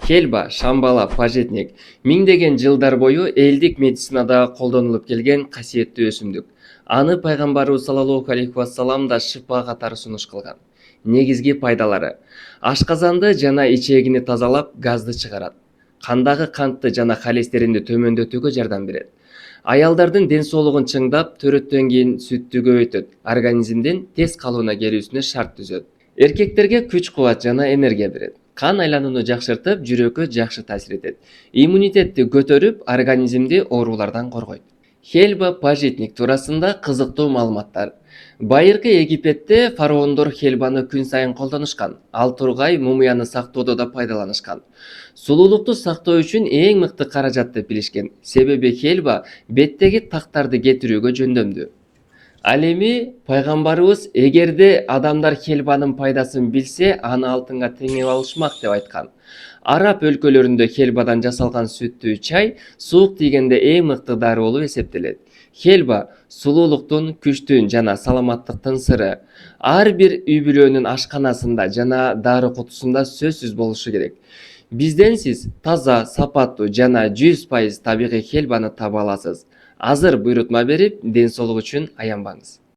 Хельба, шамбала, пажетник миңдеген жылдар бою элдик медицинада колдонулуп келген касиеттүү өсүмдүк. Аны пайгамбарыбыз саллаллаху алейхи вассалам да шыпа катары сунуш кылган. Негизги пайдалары: ашказанды жана ичегини тазалап, газды чыгарат. Кандагы кантты жана холестеринди төмөндөтүүгө жардам берет. Аялдардын ден соолугун чыңдап, төрөттөн кийин сүттү көбөйтөт, организмдин тез калууна келүүсүнө шарт түзөт. Эркектерге күч кубат жана энергия берет. Кан айланууну жакшыртып, жүрөккө жакшы таасир этет. Иммунитетти көтөрүп, организмди оорулардан коргойт. Хельба пажитник туурасында кызыктуу маалыматтар. Байыркы Египетте фараондор хельбаны күн сайын колдонушкан. Ал тургай мумияны сактоодо да пайдаланышкан. Сулуулукту сактоо үчүн эң мыкты каражат деп билишкен. Себеби хельба беттеги тактарды кетирүүгө жөндөмдүү. Ал эми пайгамбарыбыз эгерде адамдар хельбанын пайдасын билсе, аны алтынга теңеп алышмак деп айткан. Араб өлкөлөрүндө хельбадан жасалган сүттүү чай суук тийгенде эң мыкты дары болуп эсептелет. Хельба сулуулуктун, күчтүн жана саламаттыктын сыры. Ар бир үй бүлөнүн ашканасында жана дары кутусунда сөзсүз болушу керек. Бизден сиз таза, сапаттуу жана 100% табигый хельбаны таба аласыз. Азыр буйрутма берип, ден соолук үчүн аянбаңыз.